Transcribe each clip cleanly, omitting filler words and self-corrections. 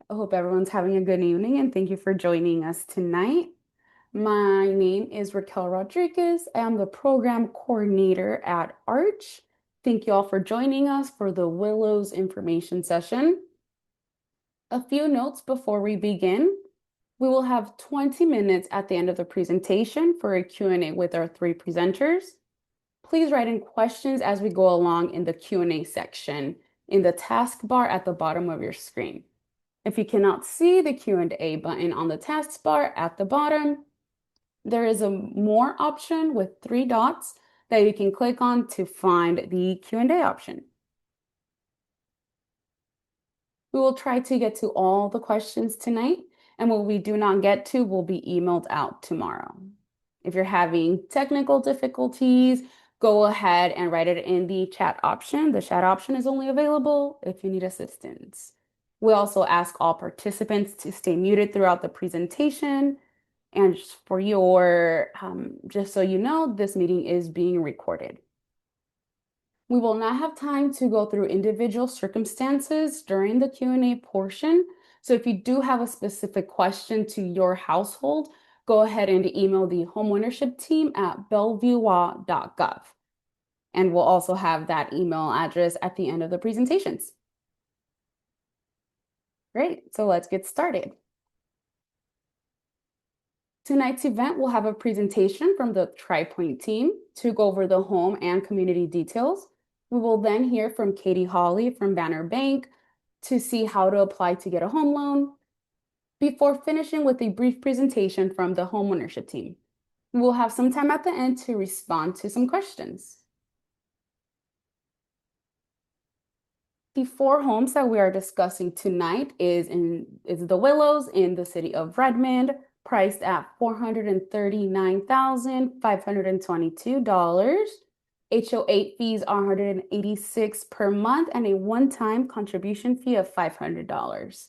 I hope everyone's having a good evening and thank you for joining us tonight. My name is Raquel Rodriguez. I am the program coordinator at Arch. Thank you all for joining us for the Willows information session. A few notes before we begin. We will have 20 minutes at the end of the presentation for a Q&A with our three presenters. Please write in questions as we go along in the Q&A section in the taskbar at the bottom of your screen. If you cannot see the Q&A button on the taskbar at the bottom, there is a more option with three dots that you can click on to find the Q&A option. We will try to get to all the questions tonight, and what we do not get to will be emailed out tomorrow. If you're having technical difficulties, go ahead and write it in the chat option. The chat option is only available if you need assistance. We also ask all participants to stay muted throughout the presentation. And just so you know, this meeting is being recorded. We will not have time to go through individual circumstances during the Q&A portion. So if you do have a specific question to your household, go ahead and email the homeownership team at bellevuelaw.gov. And we'll also have that email address at the end of the presentations. Great, so let's get started. Tonight's event will have a presentation from the Tri Pointe team to go over the home and community details. We will then hear from Katie Hawley from Banner Bank to see how to apply to get a home loan, before finishing with a brief presentation from the homeownership team. We will have some time at the end to respond to some questions. The four homes that we are discussing tonight is the Willows in the city of Redmond, priced at $439,522. HOA fees are $186 per month and a one-time contribution fee of $500.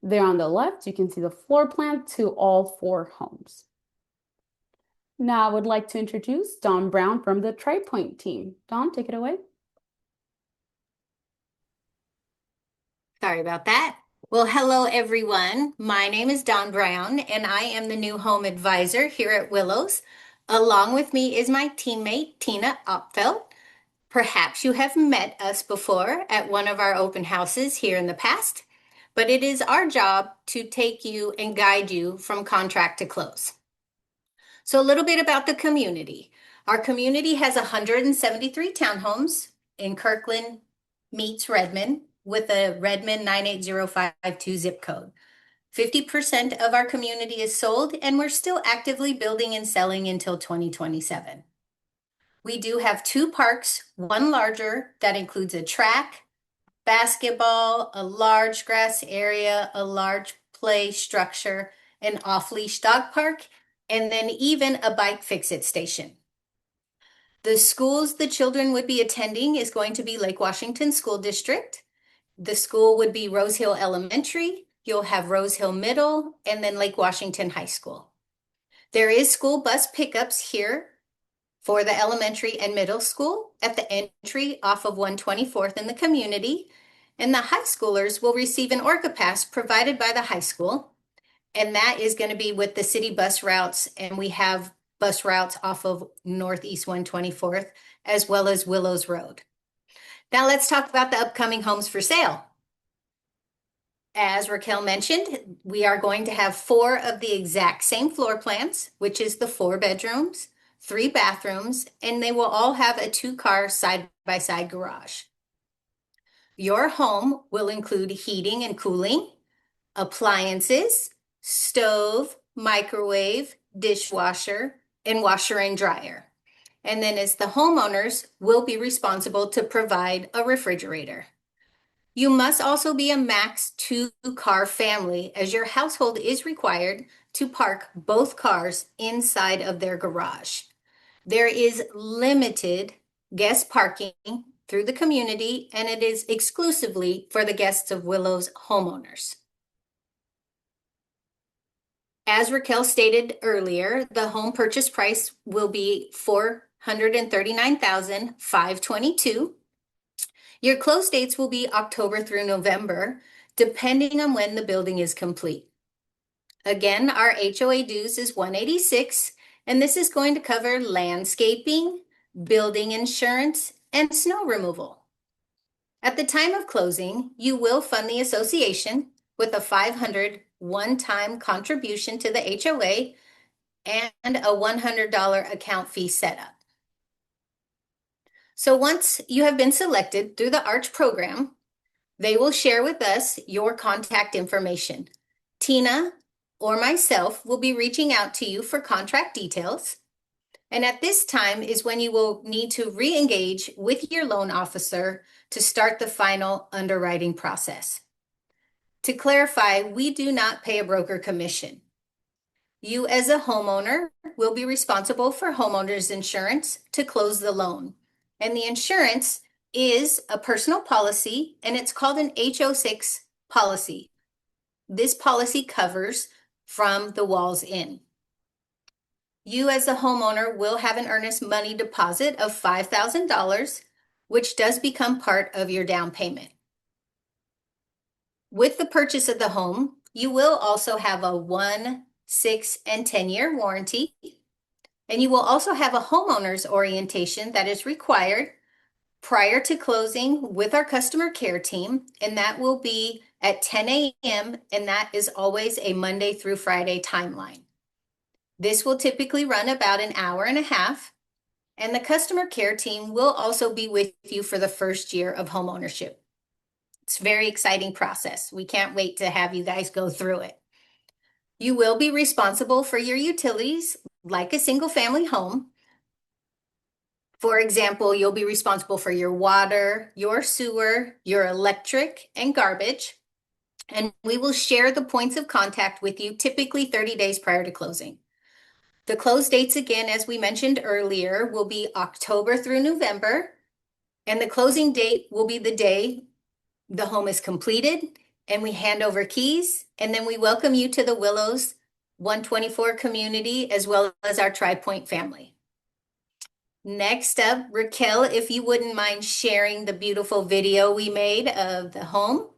There on the left, you can see the floor plan to all four homes. Now I would like to introduce Don Brown from the Tri Pointe team. Don, take it away. Sorry about that. Well, hello everyone. My name is Dawn Brown and I am the new home advisor here at Willows. Along with me is my teammate, Tina Opfeld. Perhaps you have met us before at one of our open houses here in the past, but it is our job to take you and guide you from contract to close. So a little bit about the community. Our community has 173 townhomes in Kirkland meets Redmond, with a Redmond 98052 zip code. 50% of our community is sold, and we're still actively building and selling until 2027. We do have two parks, one larger that includes a track, basketball, a large grass area, a large play structure, an off-leash dog park, and then even a bike fix-it station. The schools the children would be attending is going to be Lake Washington School District. The school would be Rose Hill Elementary, you'll have Rose Hill Middle, and then Lake Washington High School. There is school bus pickups here for the elementary and middle school at the entry off of 124th in the community, and the high schoolers will receive an Orca Pass provided by the high school, and that is going to be with the city bus routes, and we have bus routes off of Northeast 124th as well as Willows Road. Now let's talk about the upcoming homes for sale. As Raquel mentioned, we are going to have four of the exact same floor plans, which is the 4 bedrooms, 3 bathrooms, and they will all have a 2-car side-by-side garage. Your home will include heating and cooling, appliances, stove, microwave, dishwasher, and washer and dryer. And then as the homeowners will be responsible to provide a refrigerator. You must also be a max 2-car family, as your household is required to park both cars inside of their garage. There is limited guest parking through the community, and it is exclusively for the guests of Willows homeowners. As Raquel stated earlier, the home purchase price will be $439,522. Your close dates will be October through November, depending on when the building is complete. Again, our HOA dues is $186, and this is going to cover landscaping, building insurance, and snow removal. At the time of closing, you will fund the association with a $500 one-time contribution to the HOA and a $100 account fee setup. So once you have been selected through the ARCH program, they will share with us your contact information. Tina or myself will be reaching out to you for contract details. And at this time is when you will need to re-engage with your loan officer to start the final underwriting process. To clarify, we do not pay a broker commission. You as a homeowner will be responsible for homeowners insurance to close the loan. And the insurance is a personal policy, and it's called an HO6 policy. This policy covers from the walls in. You as a homeowner will have an earnest money deposit of $5,000, which does become part of your down payment. With the purchase of the home, you will also have a 1, 6, and 10-year warranty. And you will also have a homeowner's orientation that is required prior to closing with our customer care team, and that will be at 10 a.m., and that is always a Monday through Friday timeline. This will typically run about an hour and a half, and the customer care team will also be with you for the first year of home ownership. It's a very exciting process. We can't wait to have you guys go through it. You will be responsible for your utilities like a single family home. For example, you'll be responsible for your water, your sewer, your electric, and garbage. And we will share the points of contact with you typically 30 days prior to closing. The close dates, again, as we mentioned earlier, will be October through November. And the closing date will be the day the home is completed and we hand over keys. And then we welcome you to the Willows 124 community as well as our Tri Pointe family. Next up, Raquel, if you wouldn't mind sharing the beautiful video we made of the home.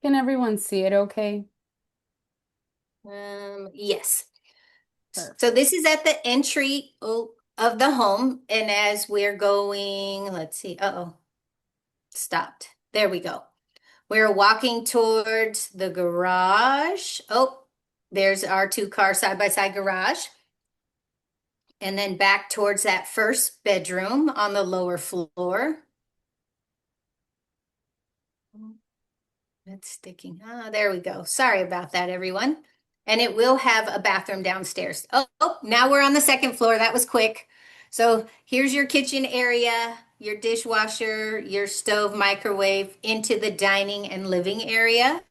Can everyone see it okay? Yes. Perfect. So this is at the entry of the home. And as we're going, let's see, stopped. There we go. We're walking towards the garage. Oh, there's our 2-car side-by-side garage. And then back towards that first bedroom on the lower floor. It's sticking. Oh, there we go. Sorry about that, everyone. And it will have a bathroom downstairs. Oh, now we're on the second floor. That was quick. So here's your kitchen area, your dishwasher, your stove, microwave, into the dining and living area.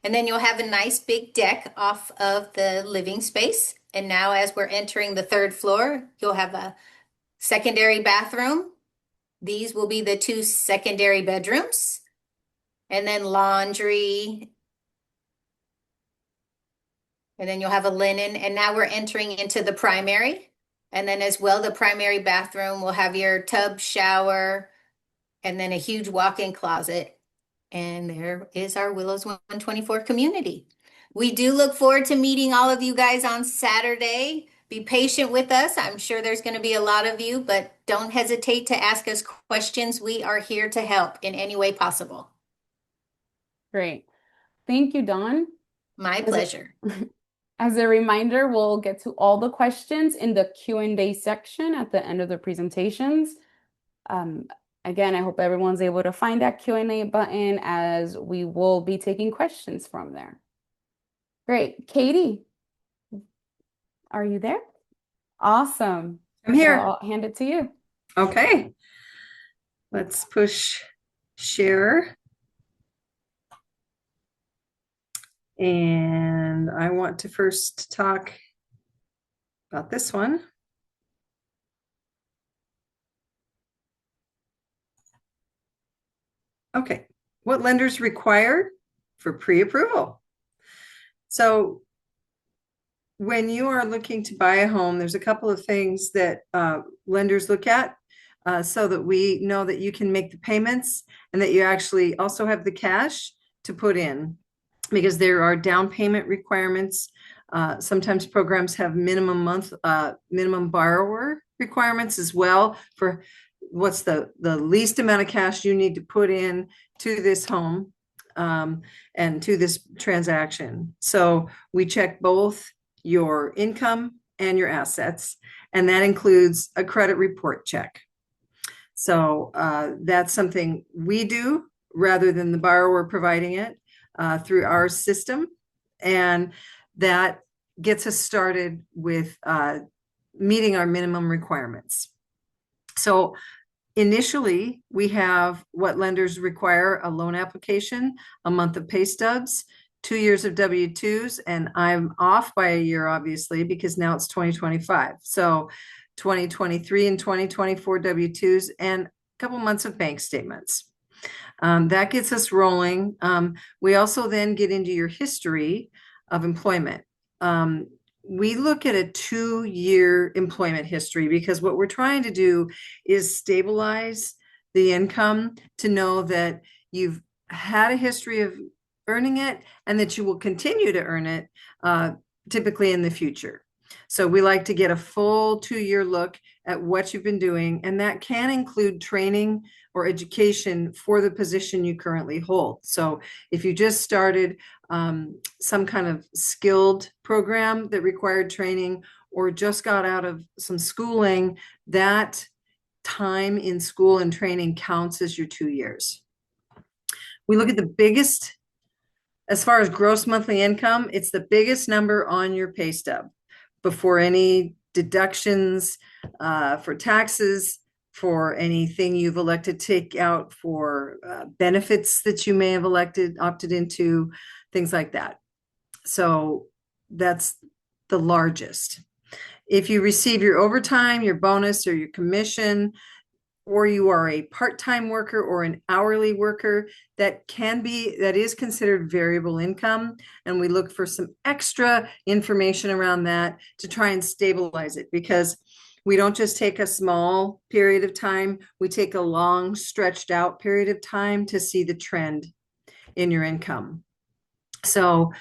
And then you'll have a nice big deck off of the living space. And now as we're entering the third floor, you'll have a secondary bathroom. These will be the 2 secondary bedrooms. And then laundry. And then you'll have a linen. And now we're entering into the primary. And then as well, the primary bathroom will have your tub, shower, and then a huge walk-in closet. And there is our Willows 124 community. We do look forward to meeting all of you guys on Saturday. Be patient with us. I'm sure there's going to be a lot of you, but don't hesitate to ask us questions. We are here to help in any way possible. Great. Thank you, Dawn. My pleasure. As a reminder, we'll get to all the questions in the Q&A section at the end of the presentations. Again, I hope everyone's able to find that Q&A button as we will be taking questions from there. Great. Katie, are you there? Awesome. I'm here. So I'll hand it to you. Okay. Let's push share. And I want to first talk about this one. Okay. What lenders require for pre-approval? So when you are looking to buy a home, there's a couple of things that lenders look at. so that we know that you can make the payments and that you actually also have the cash to put in, because there are down payment requirements. Sometimes programs have minimum borrower requirements as well for what's the least amount of cash you need to put in to this home and to this transaction. So we check both your income and your assets, and that includes a credit report check. So that's something we do rather than the borrower providing it through our system. And that gets us started with meeting our minimum requirements. So initially, we have what lenders require: a loan application, a month of pay stubs, 2 years of W-2s, and I'm off by a year, obviously, because now it's 2025. So 2023 and 2024 W-2s and a couple months of bank statements. That gets us rolling. We also then get into your history of employment. We look at a 2-year employment history because what we're trying to do is stabilize the income to know that you've had a history of earning it and that you will continue to earn it typically in the future. So we like to get a full 2-year look at what you've been doing, and that can include training or education for the position you currently hold. So if you just started some kind of skilled program that required training, or just got out of some schooling, that time in school and training counts as your 2 years. We look at the biggest, as far as gross monthly income, it's the biggest number on your pay stub before any deductions for taxes, for anything you've elected to take out for benefits that you may have opted into, things like that. So that's the largest. If you receive your overtime, your bonus, or your commission, or you are a part-time worker or an hourly worker, that is considered variable income. And we look for some extra information around that to try and stabilize it, because we don't just take a small period of time, we take a long stretched out period of time to see the trend in your income. So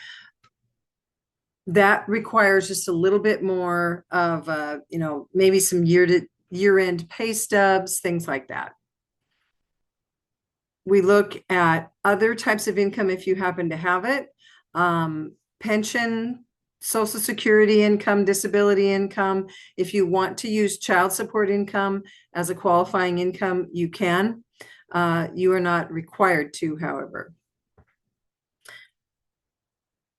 that requires just a little bit more of, maybe some year-end pay stubs, things like that. We look at other types of income if you happen to have it: pension, Social Security income, disability income. If you want to use child support income as a qualifying income, you can. You are not required to, however.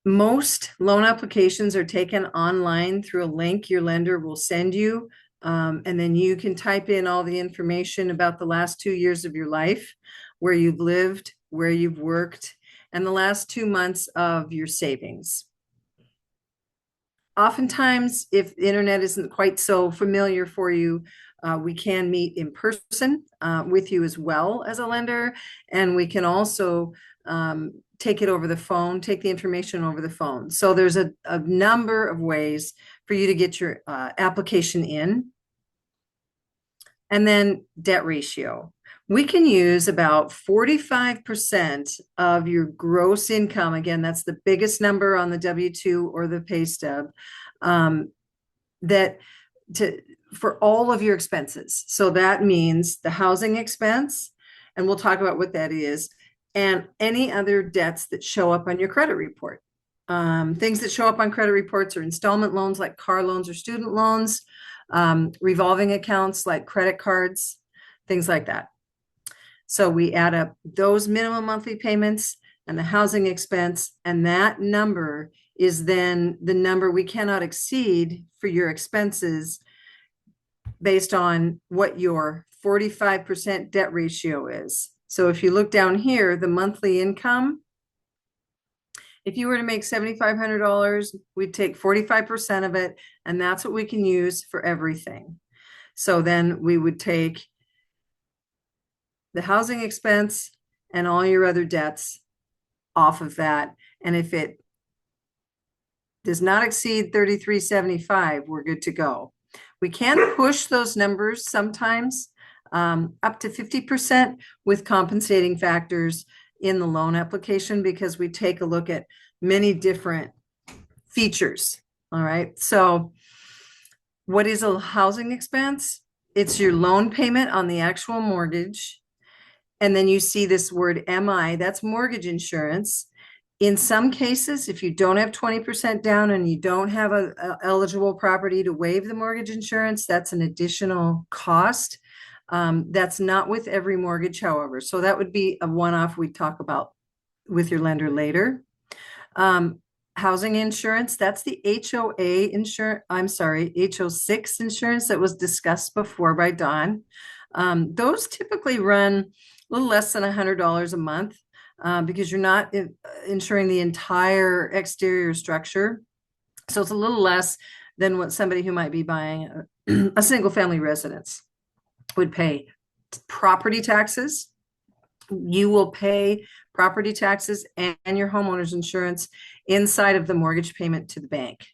Most loan applications are taken online through a link your lender will send you. And then you can type in all the information about the last 2 years of your life, where you've lived, where you've worked, and the last 2 months of your savings. Oftentimes, if the internet isn't quite so familiar for you, we can meet in person with you as well as a lender, and we can also take it over the phone, take the information over the phone. So there's a number of ways for you to get your application in. And then debt ratio. We can use about 45% of your gross income. Again, that's the biggest number on the W-2 or the pay stub, for all of your expenses. So that means the housing expense, and we'll talk about what that is, and any other debts that show up on your credit report. Things that show up on credit reports are installment loans like car loans or student loans, revolving accounts like credit cards, things like that. So we add up those minimum monthly payments and the housing expense, and that number is then the number we cannot exceed for your expenses based on what your 45% debt ratio is. So if you look down here, the monthly income, if you were to make $7,500, we'd take 45% of it, and that's what we can use for everything. So then we would take the housing expense and all your other debts off of that. And if it does not exceed $3,375, we're good to go. We can push those numbers sometimes up to 50% with compensating factors in the loan application, because we take a look at many different features. All right. So what is a housing expense? It's your loan payment on the actual mortgage. And then you see this word MI, that's mortgage insurance. In some cases, if you don't have 20% down and you don't have a eligible property to waive the mortgage insurance, that's an additional cost. That's not with every mortgage, however. So that would be a one-off we'd talk about with your lender later. Housing insurance, that's the HOA insurance, I'm sorry, HO6 insurance that was discussed before by Dawn. Those typically run a little less than $100 a month, because you're not insuring the entire exterior structure. So it's a little less than what somebody who might be buying a single family residence would pay. Property taxes, you will pay property taxes and your homeowner's insurance inside of the mortgage payment to the bank.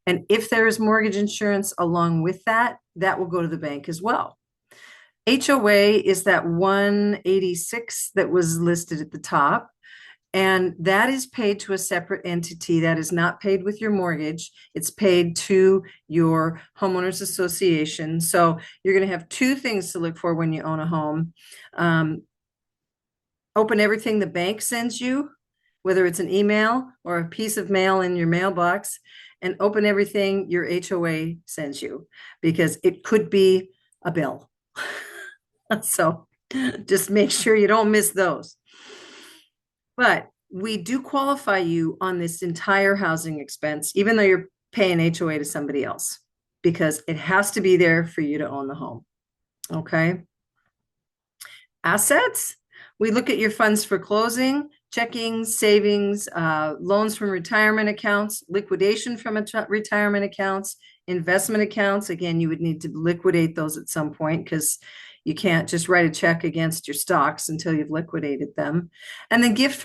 And if there is mortgage insurance along with that, that will go to the bank as well. HOA is that 186 that was listed at the top, and that is paid to a separate entity. That is not paid with your mortgage. It's paid to your homeowners association. So you're going to have two things to look for when you own a home. Open everything the bank sends you, whether it's an email or a piece of mail in your mailbox, and open everything your HOA sends you, because it could be a bill. So just make sure you don't miss those. But we do qualify you on this entire housing expense, even though you're paying HOA to somebody else, because it has to be there for you to own the home. Okay. Assets, we look at your funds for closing, checking, savings, loans from retirement accounts, liquidation from retirement accounts, investment accounts. Again, you would need to liquidate those at some point, because you can't just write a check against your stocks until you've liquidated them. And then gift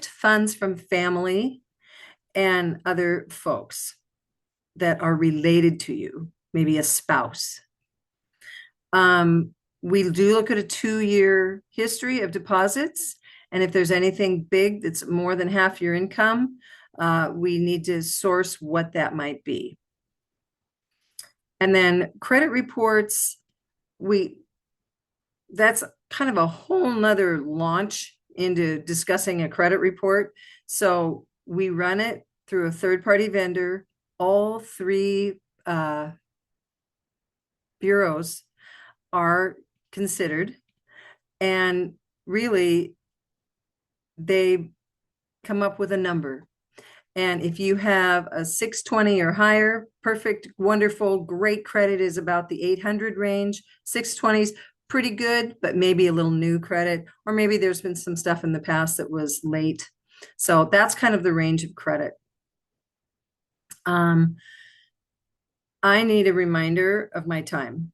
funds from family and other folks that are related to you, maybe a spouse. We do look at a 2-year history of deposits. And if there's anything big that's more than half your income, we need to source what that might be. And then credit reports, that's kind of a whole nother launch into discussing a credit report. So we run it through a third-party vendor. All three bureaus are considered, and really they come up with a number. And if you have a 620 or higher, perfect, wonderful, great credit is about the 800 range. 620s, pretty good, but maybe a little new credit, or maybe there's been some stuff in the past that was late. So that's kind of the range of credit. I need a reminder of my time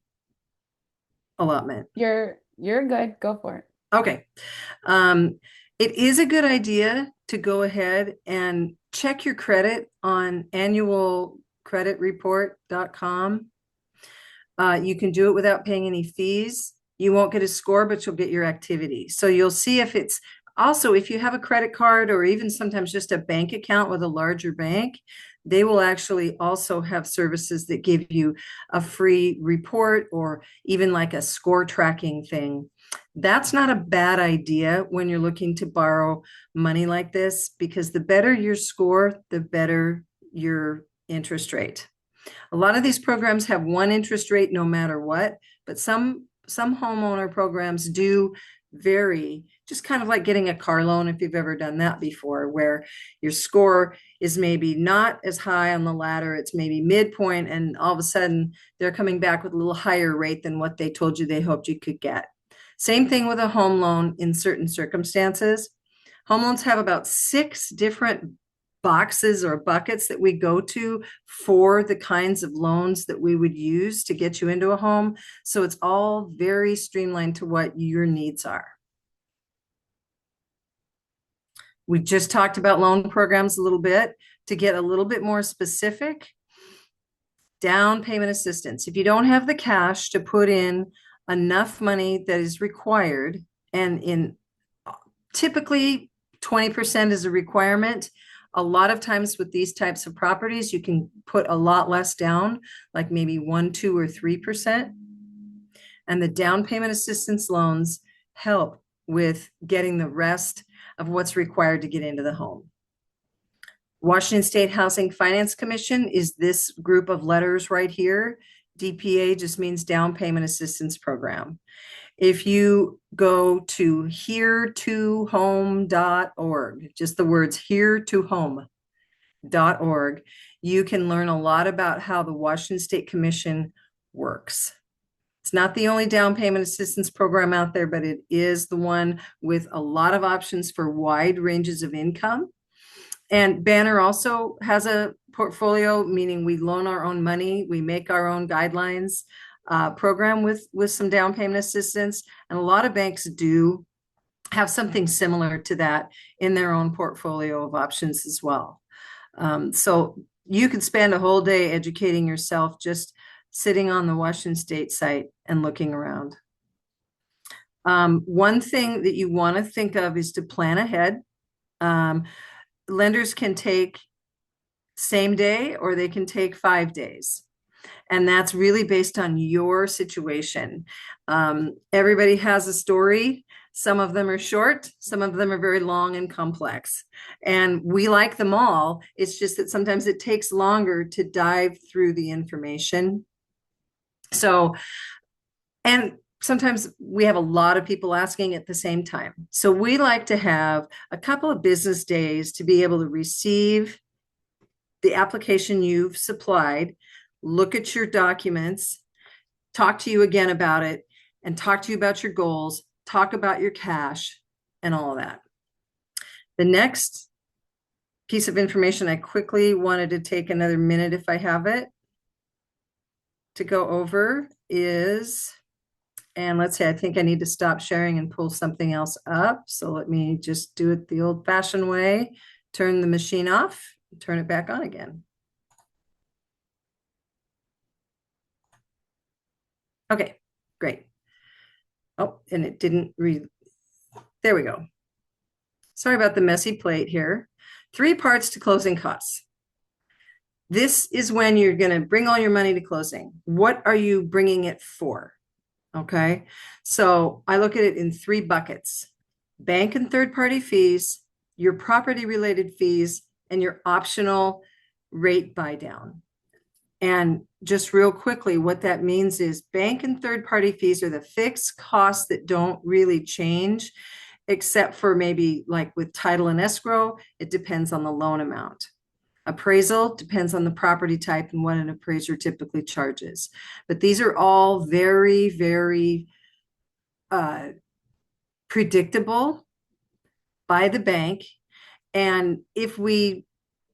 allotment. You're good. Go for it. Okay. It is a good idea to go ahead and check your credit on annualcreditreport.com. You can do it without paying any fees. You won't get a score, but you'll get your activity. So you'll see if it's also, if you have a credit card or even sometimes just a bank account with a larger bank, they will actually also have services that give you a free report or even like a score tracking thing. That's not a bad idea when you're looking to borrow money like this, because the better your score, the better your interest rate. A lot of these programs have one interest rate no matter what, but some homeowner programs do vary, just kind of like getting a car loan, if you've ever done that before, where your score is maybe not as high on the ladder, it's maybe midpoint, and all of a sudden they're coming back with a little higher rate than what they told you they hoped you could get. Same thing with a home loan in certain circumstances. Home loans have about 6 different boxes or buckets that we go to for the kinds of loans that we would use to get you into a home. So it's all very streamlined to what your needs are. We just talked about loan programs a little bit. To get a little bit more specific, Down payment assistance. If you don't have the cash to put in enough money that is required, and in typically 20% is a requirement. A lot of times with these types of properties, you can put a lot less down, like maybe 1, 2, or 3%. And the down payment assistance loans help with getting the rest of what's required to get into the home. Washington State Housing Finance Commission is this group of letters right here. DPA just means Down Payment Assistance Program. If you go to heretohome.org, just the words heretohome.org, you can learn a lot about how the Washington State Commission works. It's not the only down payment assistance program out there, but it is the one with a lot of options for wide ranges of income. And Banner also has a portfolio, meaning we loan our own money, we make our own guidelines program with some down payment assistance. And a lot of banks do have something similar to that in their own portfolio of options as well. So you could spend a whole day educating yourself just sitting on the Washington State site and looking around. One thing that you want to think of is to plan ahead. Lenders can take same day or they can take 5 days. And that's really based on your situation. Everybody has a story. Some of them are short, some of them are very long and complex. And we like them all. It's just that sometimes it takes longer to dive through the information. So, and sometimes we have a lot of people asking at the same time. So we like to have a couple of business days to be able to receive the application you've supplied, look at your documents, talk to you again about it, and talk to you about your goals, talk about your cash, and all of that. The next piece of information I quickly wanted to take another minute, if I have it, to go over is, and let's see, I think I need to stop sharing and pull something else up. So let me just do it the old-fashioned way, turn the machine off, turn it back on again. Okay, great. Oh, and it didn't read. There we go. Sorry about the messy plate here. 3 parts to closing costs. This is when you're going to bring all your money to closing. What are you bringing it for? Okay, so I look at it in 3 buckets: bank and third-party fees, your property-related fees, and your optional rate buy down. And just real quickly, what that means is bank and third-party fees are the fixed costs that don't really change, except for maybe like with title and escrow, it depends on the loan amount. Appraisal depends on the property type and what an appraiser typically charges. But these are all very, very predictable by the bank. And if we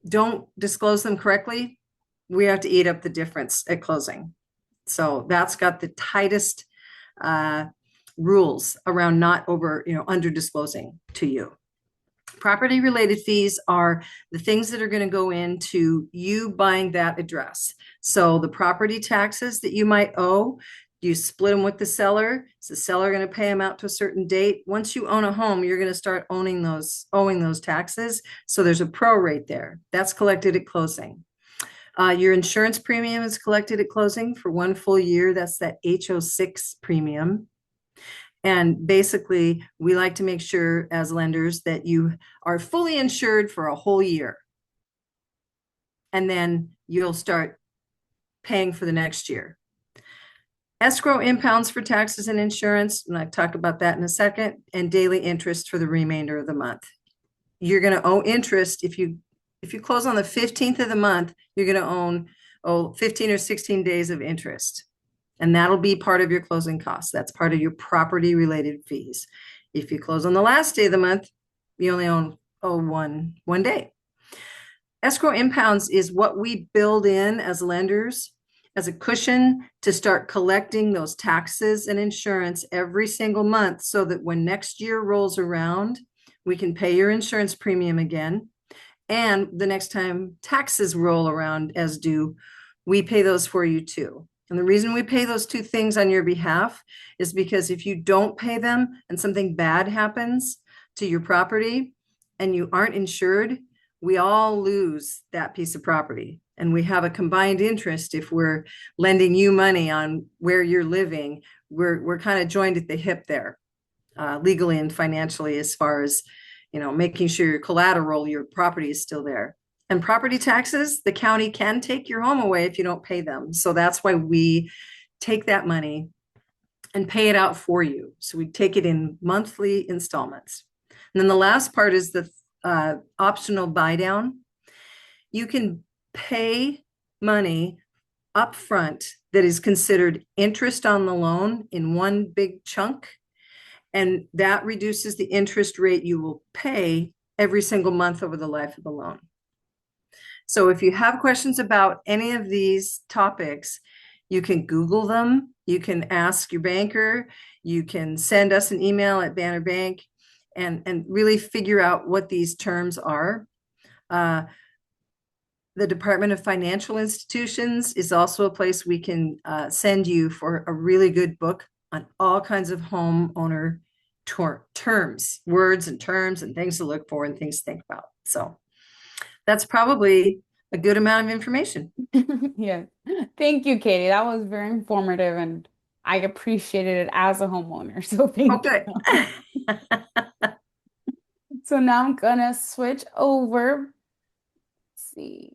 don't disclose them correctly, we have to eat up the difference at closing. So that's got the tightest rules around not under disclosing to you. Property related fees are the things that are going to go into you buying that address. So the property taxes that you might owe, you split them with the seller. Is the seller going to pay them out to a certain date? Once you own a home, you're going to start owing those taxes. So there's a prorate there. That's collected at closing. Your insurance premium is collected at closing for 1 full year. That's that HO6 premium. And basically, we like to make sure as lenders that you are fully insured for a whole year. And then you'll start paying for the next year. Escrow impounds for taxes and insurance, and I'll talk about that in a second, and daily interest for the remainder of the month. You're going to owe interest if you close on the 15th of the month, you're going to owe 15 or 16 days of interest. And that'll be part of your closing costs. That's part of your property related fees. If you close on the last day of the month, you only owe one day. Escrow impounds is what we build in as lenders as a cushion to start collecting those taxes and insurance every single month, so that when next year rolls around, we can pay your insurance premium again. And the next time taxes roll around as due, we pay those for you too. And the reason we pay those two things on your behalf is because if you don't pay them and something bad happens to your property and you aren't insured, we all lose that piece of property. And we have a combined interest if we're lending you money on where you're living. We're kind of joined at the hip there, legally and financially, as far as, making sure your collateral, your property is still there. And property taxes, the county can take your home away if you don't pay them. So that's why we take that money and pay it out for you. So we take it in monthly installments. And then the last part is the optional buy down. You can pay money upfront that is considered interest on the loan in one big chunk. And that reduces the interest rate you will pay every single month over the life of the loan. So if you have questions about any of these topics, you can Google them, you can ask your banker, you can send us an email at Banner Bank and really figure out what these terms are. The Department of Financial Institutions is also a place we can send you for a really good book on all kinds of homeowner terms, words and terms and things to look for and things to think about. So that's probably a good amount of information. Yes. Thank you, Katie. That was very informative and I appreciated it as a homeowner. So thank Okay. you. So now I'm gonna switch over. Let's see.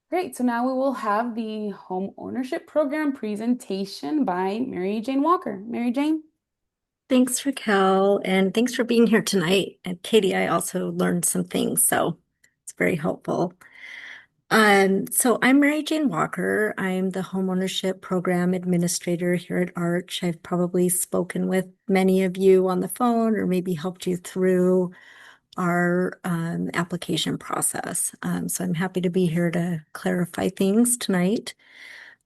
Great. So now we will have the home ownership program presentation by Mary Jane Walker. Mary Jane? Thanks, Raquel, and thanks for being here tonight. And Katie, I also learned some things, so it's very helpful. So I'm Mary Jane Walker. I'm the homeownership program administrator here at Arch. I've probably spoken with many of you on the phone or maybe helped you through our application process. So I'm happy to be here to clarify things tonight.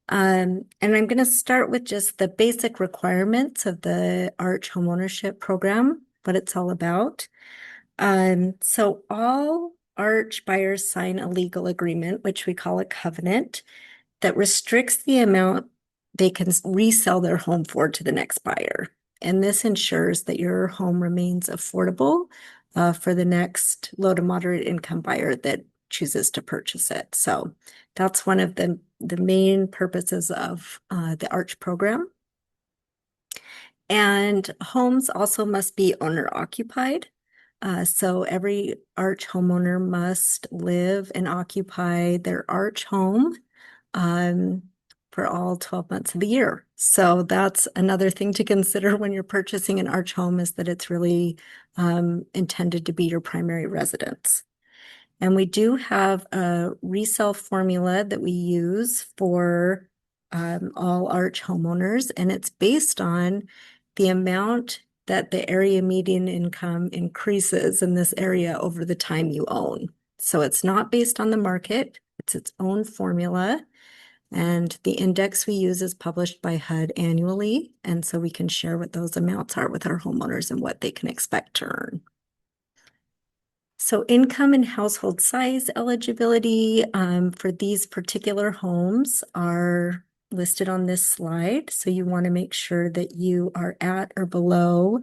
And I'm going to start with just the basic requirements of the Arch homeownership program, what it's all about. So all Arch buyers sign a legal agreement, which we call a covenant, that restricts the amount they can resell their home for to the next buyer. And this ensures that your home remains affordable for the next low to moderate income buyer that chooses to purchase it. So that's one of the main purposes of the Arch program. And homes also must be owner occupied. So every Arch homeowner must live and occupy their Arch home for all 12 months of the year. So that's another thing to consider when you're purchasing an Arch home, is that it's really intended to be your primary residence. And we do have a resale formula that we use for all Arch homeowners, and it's based on the amount that the area median income increases in this area over the time you own. So it's not based on the market, it's its own formula. And the index we use is published by HUD annually. And so we can share what those amounts are with our homeowners and what they can expect to earn. So income and household size eligibility for these particular homes are listed on this slide. So you want to make sure that you are at or below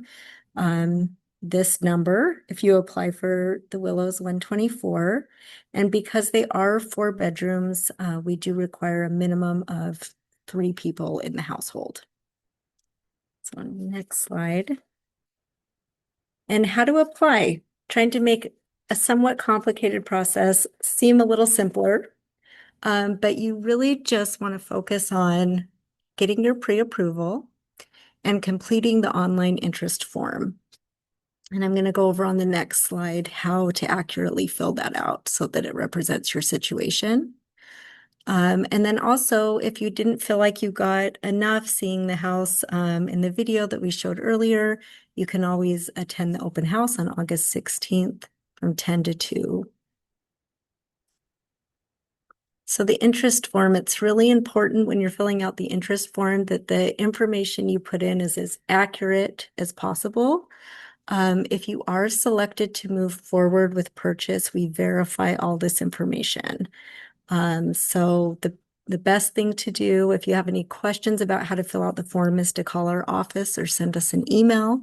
this number if you apply for the Willows 124. And because they are 4 bedrooms, we do require a minimum of 3 people in the household. So next slide. And how to apply. Trying to make a somewhat complicated process seem a little simpler, but you really just want to focus on getting your pre-approval and completing the online interest form. And I'm going to go over on the next slide how to accurately fill that out so that it represents your situation. And then also, if you didn't feel like you got enough seeing the house in the video that we showed earlier, you can always attend the open house on August 16th from 10 to 2. So the interest form, it's really important when you're filling out the interest form that the information you put in is as accurate as possible. If you are selected to move forward with purchase, we verify all this information. So the best thing to do if you have any questions about how to fill out the form is to call our office or send us an email.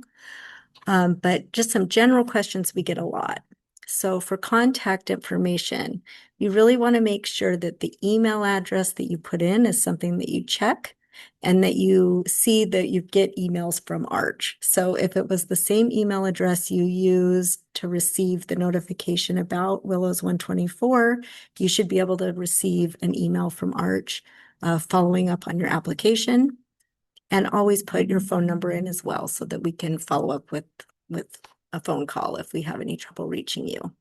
But just some general questions we get a lot. So for contact information, you really want to make sure that the email address that you put in is something that you check and that you see that you get emails from Arch. So if it was the same email address you use to receive the notification about Willows 124, you should be able to receive an email from Arch following up on your application. And always put your phone number in as well so that we can follow up with a phone call if we have any trouble reaching you.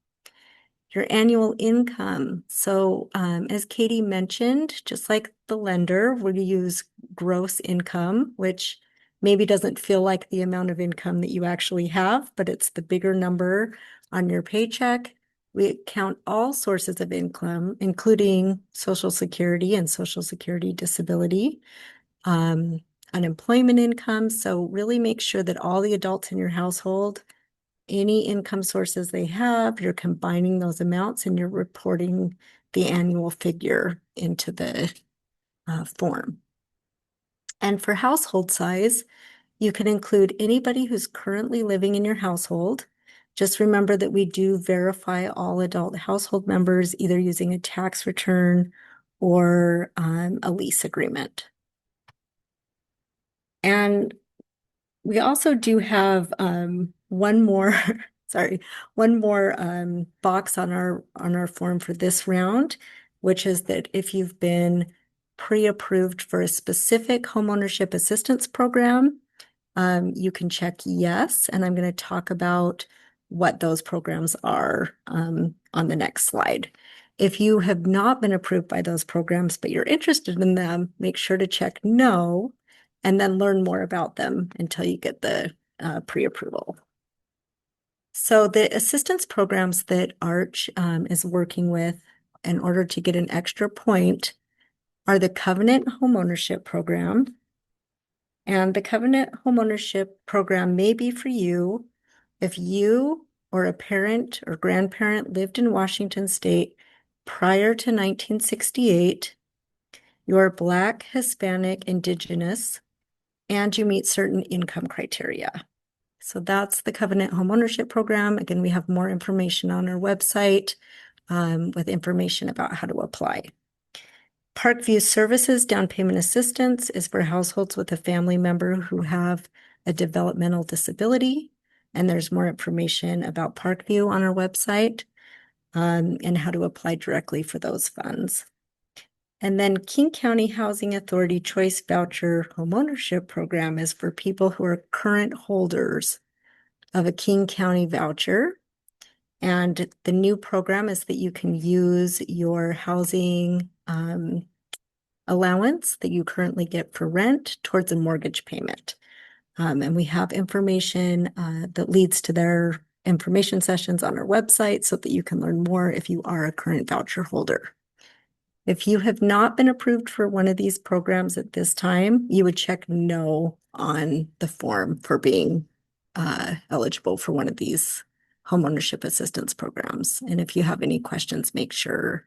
Your annual income. So as Katie mentioned, just like the lender, we use gross income, which maybe doesn't feel like the amount of income that you actually have, but it's the bigger number on your paycheck. We count all sources of income, including Social Security and Social Security disability. Unemployment income. So really make sure that all the adults in your household, any income sources they have, you're combining those amounts and you're reporting the annual figure into the form. And for household size, you can include anybody who's currently living in your household. Just remember that we do verify all adult household members either using a tax return or a lease agreement. And we also do have one more, sorry, one more box on our form for this round, which is that if you've been pre-approved for a specific homeownership assistance program, you can check yes, and I'm going to talk about what those programs are on the next slide. If you have not been approved by those programs, but you're interested in them, make sure to check no, and then learn more about them until you get the pre-approval. So the assistance programs that Arch is working with in order to get an extra point are the Covenant Homeownership Program. And the Covenant Homeownership Program may be for you if you or a parent or grandparent lived in Washington State prior to 1968, you're Black, Hispanic, Indigenous, and you meet certain income criteria. So that's the Covenant Homeownership Program. Again, we have more information on our website with information about how to apply. Parkview Services Down Payment Assistance is for households with a family member who have a developmental disability. And there's more information about Parkview on our website and how to apply directly for those funds. And then King County Housing Authority Choice Voucher Homeownership Program is for people who are current holders of a King County voucher. And the new program is that you can use your housing allowance that you currently get for rent towards a mortgage payment. And we have information that leads to their information sessions on our website so that you can learn more if you are a current voucher holder. If you have not been approved for one of these programs at this time, you would check no on the form for being eligible for one of these homeownership assistance programs. And if you have any questions, make sure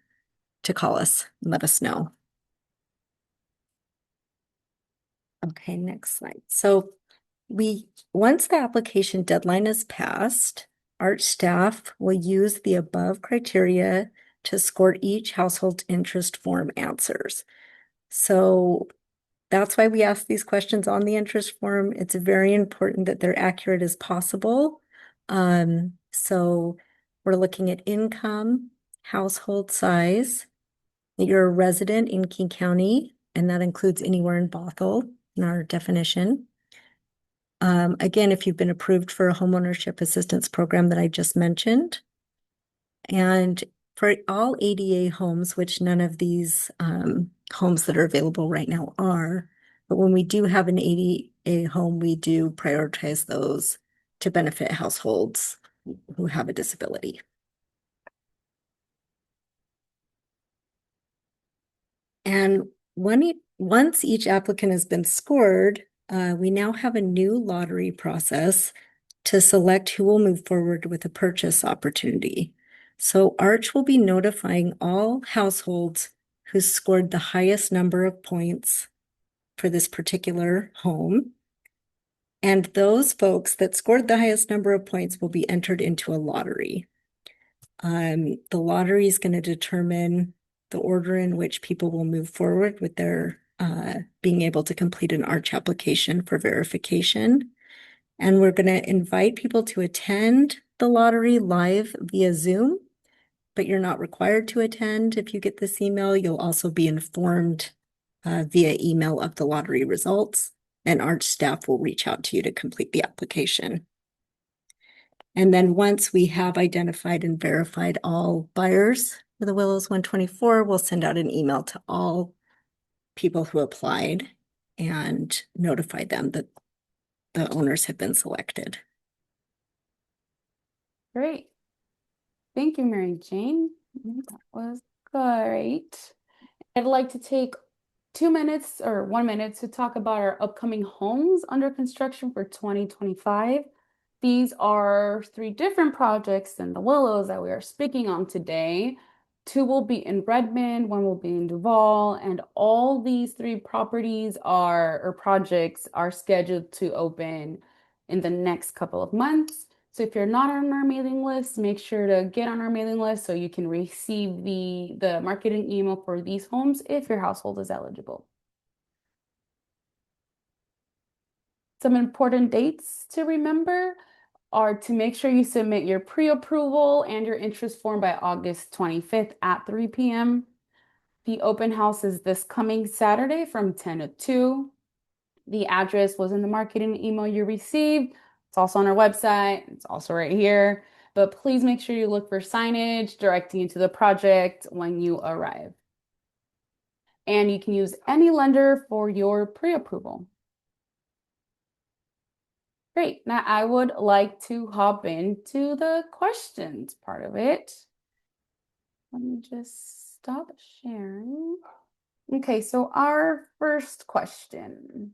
to call us and let us know. Okay, next slide. So once the application deadline is passed, Arch staff will use the above criteria to score each household interest form answers. So that's why we ask these questions on the interest form. It's very important that they're accurate as possible. So we're looking at income, household size, that you're a resident in King County, and that includes anywhere in Bothell in our definition. Again, if you've been approved for a homeownership assistance program that I just mentioned. And for all ADA homes, which none of these homes that are available right now are, but when we do have an ADA home, we do prioritize those to benefit households who have a disability. And once each applicant has been scored, we now have a new lottery process to select who will move forward with a purchase opportunity. So Arch will be notifying all households who scored the highest number of points for this particular home. And those folks that scored the highest number of points will be entered into a lottery. The lottery is going to determine the order in which people will move forward with their being able to complete an ARCH application for verification. And we're going to invite people to attend the lottery live via Zoom, but you're not required to attend. If you get this email, you'll also be informed via email of the lottery results, and ARCH staff will reach out to you to complete the application. And then once we have identified and verified all buyers for the Willows 124, we'll send out an email to all people who applied and notify them that the owners have been selected. Great. Thank you, Mary Jane. That was great. I'd like to take 2 minutes or 1 minute to talk about our upcoming homes under construction for 2025. These are 3 different projects in the Willows that we are speaking on today. 2 will be in Redmond, 1 will be in Duval, and all these 3 properties or projects are scheduled to open in the next couple of months. So if you're not on our mailing list, make sure to get on our mailing list so you can receive the marketing email for these homes if your household is eligible. Some important dates to remember are to make sure you submit your pre-approval and your interest form by August 25th at 3 p.m. The open house is this coming Saturday from 10 to 2. The address was in the marketing email you received. It's also on our website. It's also right here. But please make sure you look for signage directing you to the project when you arrive. And you can use any lender for your pre-approval. Great. Now I would like to hop into the questions part of it. Let me just stop sharing. Okay, so our first question.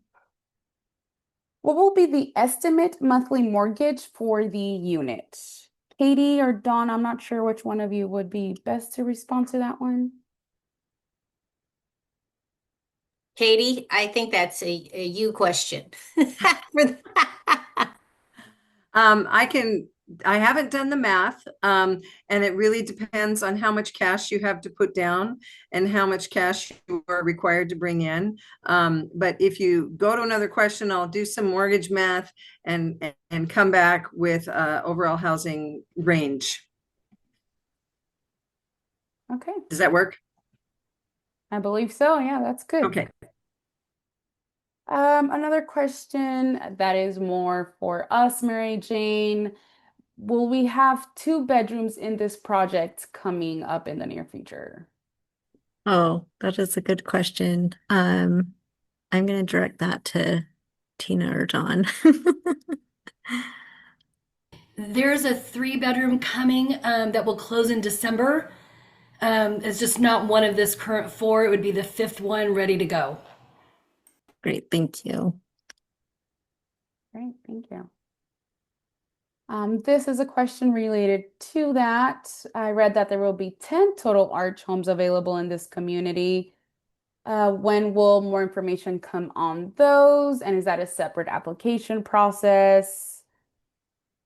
What will be the estimate monthly mortgage for the unit? Katie or Dawn, I'm not sure which one of you would be best to respond to that one. Katie, I think that's a you question. I haven't done the math, and it really depends on how much cash you have to put down and how much cash you are required to bring in. But if you go to another question, I'll do some mortgage math and come back with overall housing range. Okay, Does that work? I believe so. Yeah, that's good. Okay. Another question that is more for us, Mary Jane. Will we have 2 bedrooms in this project coming up in the near future? Oh, that is a good question. I'm going to direct that to Tina or John. There's a 3-bedroom coming that will close in December. It's just not one of this current 4. It would be the 5th one ready to go. Great, thank you. Great, thank you. This is a question related to that. I read that there will be 10 total ARCH homes available in this community. When will more information come on those? And is that a separate application process?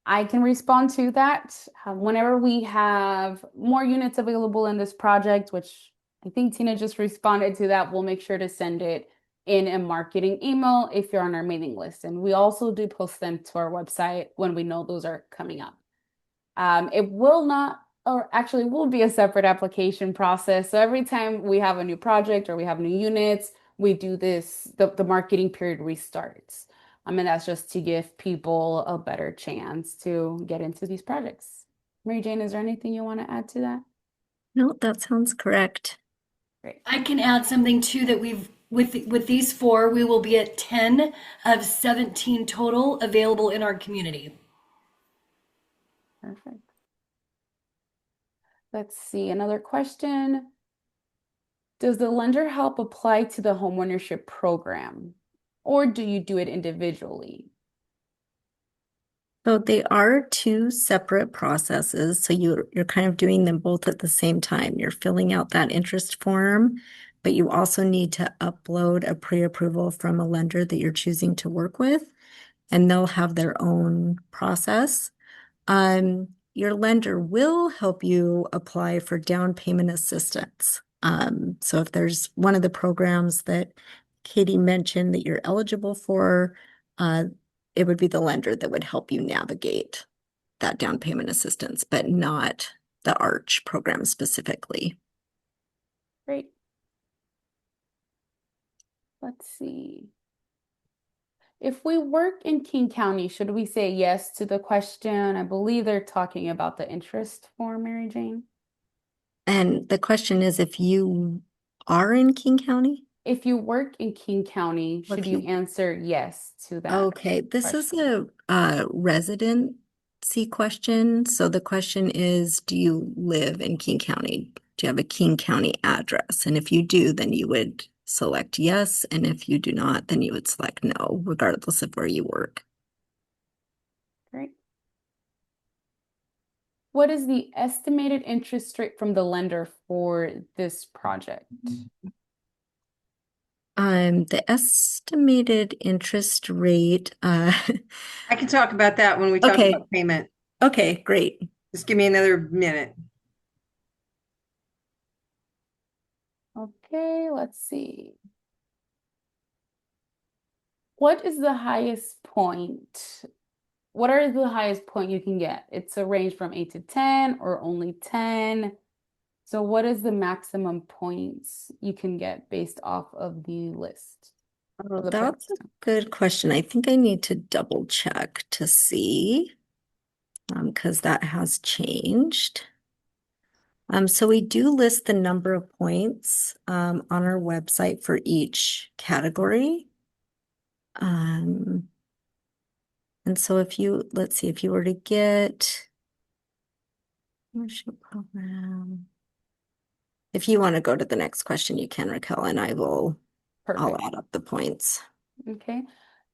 I can respond to that. Whenever we have more units available in this project, which I think Tina just responded to that, we'll make sure to send it in a marketing email if you're on our mailing list. And we also do post them to our website when we know those are coming up. It will not, or actually will be a separate application process. So every time we have a new project or we have new units, we do this, the marketing period restarts. And that's just to give people a better chance to get into these projects. Mary Jane, is there anything you want to add to that? No, that sounds correct. Great. I can add something too that with these 4, we will be at 10 of 17 total available in our community. Perfect. Let's see, another question. Does the lender help apply to the homeownership program, or do you do it individually? So they are two separate processes. So you're kind of doing them both at the same time. You're filling out that interest form, but you also need to upload a pre-approval from a lender that you're choosing to work with, and they'll have their own process. Your lender will help you apply for down payment assistance. So if there's one of the programs that Katie mentioned that you're eligible for, uh, it would be the lender that would help you navigate that down payment assistance, but not the Arch program specifically. Great. Let's see. If we work in King County, should we say yes to the question? I believe they're talking about the interest for Mary Jane. And the question is, if you are in King County? If you work in King County, should you answer yes to that Okay, this is question? a residency question. So the question is, do you live in King County? Do you have a King County address? And if you do, then you would select yes. And if you do not, then you would select no, regardless of where you work. Great. What is the estimated interest rate from the lender for this project? The estimated interest rate, I can talk about that when we talk okay. about payment. Okay, great. Just give me another minute. Okay, let's see. What is the highest point? What are the highest point you can get? It's a range from 8 to 10 or only 10. So what is the maximum points you can get based off of the list? Oh, The that's a program? good question. I think I need to double check to see, because that has changed. So we do list the number of points on our website for each category. And so if you, let's see, if you were to get membership program, if you want to go to the next question, you can, Raquel, and I'll Perfect. add up the points. Okay.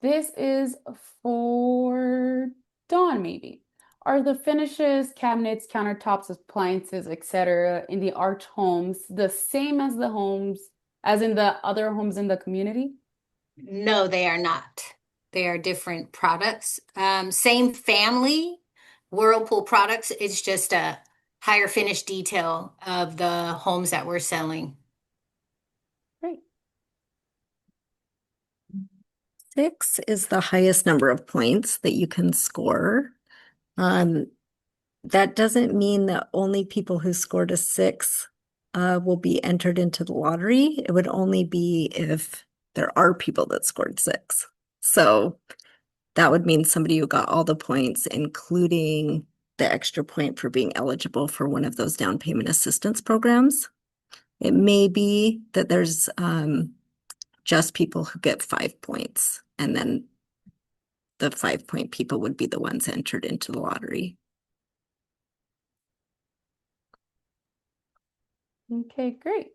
This is for Dawn, maybe. Are the finishes, cabinets, countertops, appliances, etc., in the Arch homes the same as the homes, as in the other homes in the community? No, they are not. They are different products. Same family, Whirlpool products. It's just a higher finish detail of the homes that we're selling. Great. 6 is the highest number of points that you can score. That doesn't mean that only people who scored a 6 will be entered into the lottery. It would only be if there are people that scored 6. So that would mean somebody who got all the points, including the extra point for being eligible for one of those down payment assistance programs. It may be that there's just people who get 5 points, and then the 5-point people would be the ones entered into the lottery. Okay, great.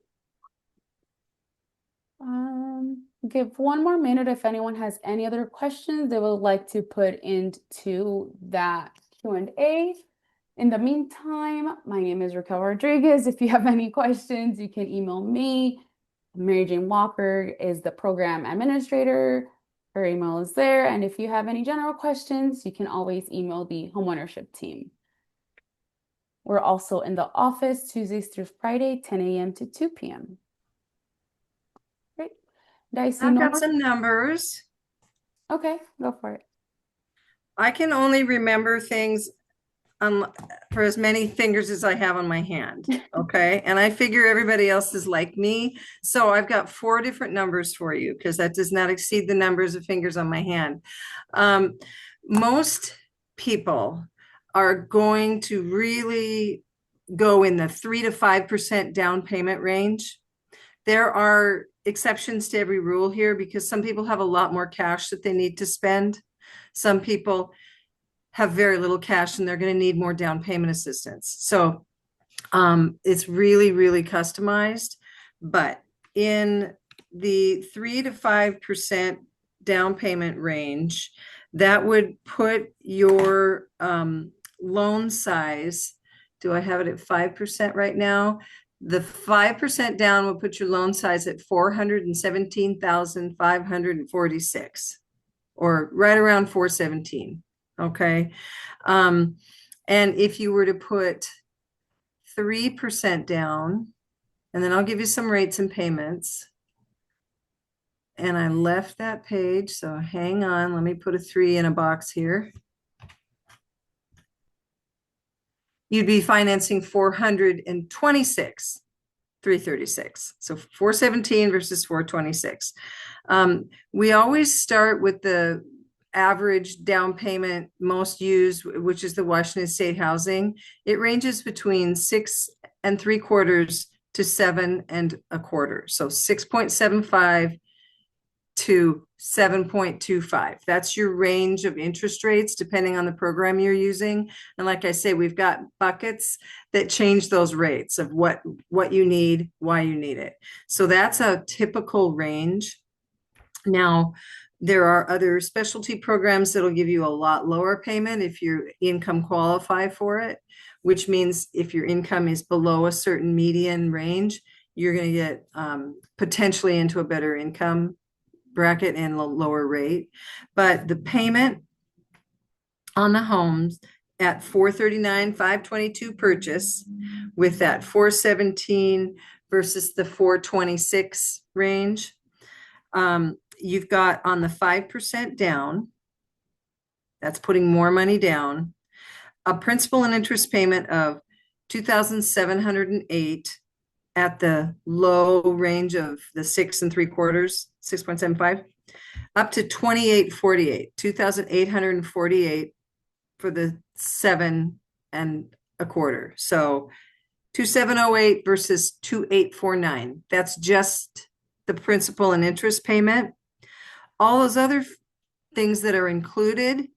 Give one more minute if anyone has any other questions they would like to put into that Q&A. In the meantime, my name is Raquel Rodriguez. If you have any questions, you can email me. Mary Jane Walker is the program administrator. Her email is there. And if you have any general questions, you can always email the homeownership team. We're also in the office Tuesdays through Friday, 10 a.m. to 2 p.m. Great. Dicey, I've no got more? some numbers. Okay, go for it. I can only remember things for as many fingers as I have on my hand. Okay. And I figure everybody else is like me. So I've got 4 different numbers for you because that does not exceed the numbers of fingers on my hand. Most people are going to really go in the 3 to 5% down payment range. There are exceptions to every rule here because some people have a lot more cash that they need to spend. Some people have very little cash and they're going to need more down payment assistance. So it's really, really customized. But in the 3 to 5% down payment range, That would put your loan size, do I have it at 5% right now? The 5% down will put your loan size at 417,546, or right around 417. Okay. And if you were to put 3% down, and then I'll give you some rates and payments. And I left that page, so hang on. Let me put a 3 in a box here. You'd be financing 426, 336. So 417 versus 426. We always start with the average down payment most used, which is the Washington State housing. It ranges between 6.75 to 7.25. So 6.75 to 7.25. That's your range of interest rates, depending on the program you're using. And like I say, we've got buckets that change those rates of what you need, why you need it. So that's a typical range. Now, there are other specialty programs that'll give you a lot lower payment if your income qualify for it, which means if your income is below a certain median range, you're going to get potentially into a better income bracket and a lower rate. But the payment on the homes at 439, 522 purchase, with that 417 versus the 426 range, you've got on the 5% down, that's putting more money down, a principal and interest payment of 2,708 at the low range of the 6.75, 6.75, up to 2,848, 2,848 for the 7.25. So 2,708 versus 2,849. That's just the principal and interest payment. All those other things that are included,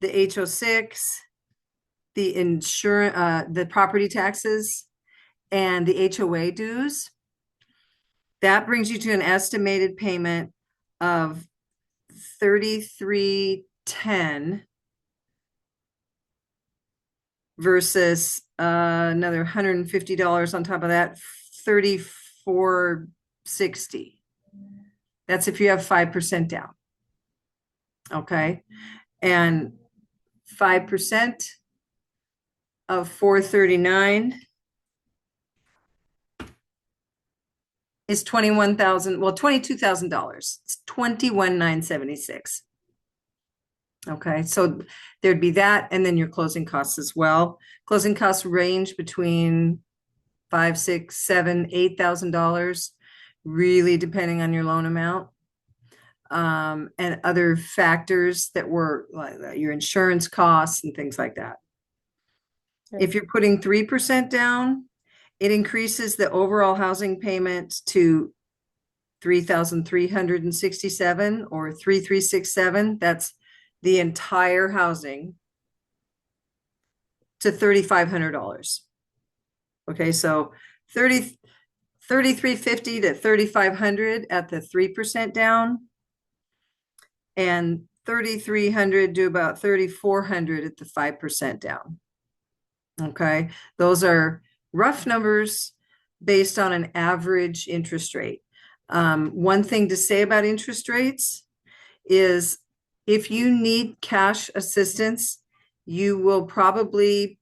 the HO6, the insurance, the property taxes, and the HOA dues, that brings you to an estimated payment of $3,310 versus another $150 on top of that, $3,460. That's if you have 5% down. Okay. And 5% of 439 is $22,000. It's $21,976. Okay, so there'd be that, and then your closing costs as well. Closing costs range between $5,000, $6,000, $7,000, $8,000, really depending on your loan amount, and other factors that were like your insurance costs and things like that. Sure. If you're putting 3% down, it increases the overall housing payment to 3,367 or 3,367. That's the entire housing, to $3,500. Okay, so 3,350 to 3,500 at the 3% down, and 3,300 to about 3,400 at the 5% down. Okay, those are rough numbers based on an average interest rate. One thing to say about interest rates is if you need cash assistance, you will probably,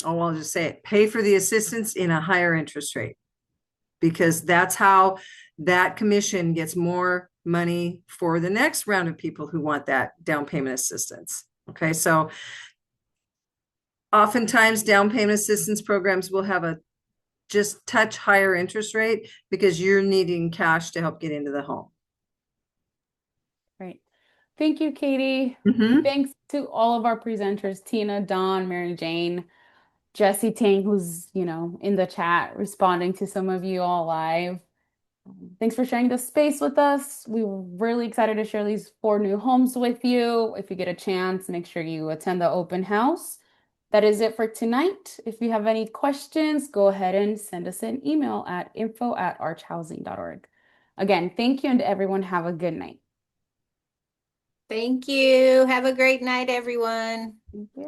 I'll just say it, pay for the assistance in a higher interest rate, because that's how that commission gets more money for the next round of people who want that down payment assistance. Okay, so oftentimes down payment assistance programs will have a just touch higher interest rate because you're needing cash to help get into the home. Great. Thank you, Katie. Thanks to all of our presenters, Tina, Dawn, Mary Jane, Jesse Tang, who's, in the chat responding to some of you all live. Thanks for sharing this space with us. We were really excited to share these 4 new homes with you. If you get a chance, make sure you attend the open house. That is it for tonight. If you have any questions, go ahead and send us an email at info@archhousing.org. Again, thank you, and everyone have a good night. Thank you. Have a great night, everyone. Thank you.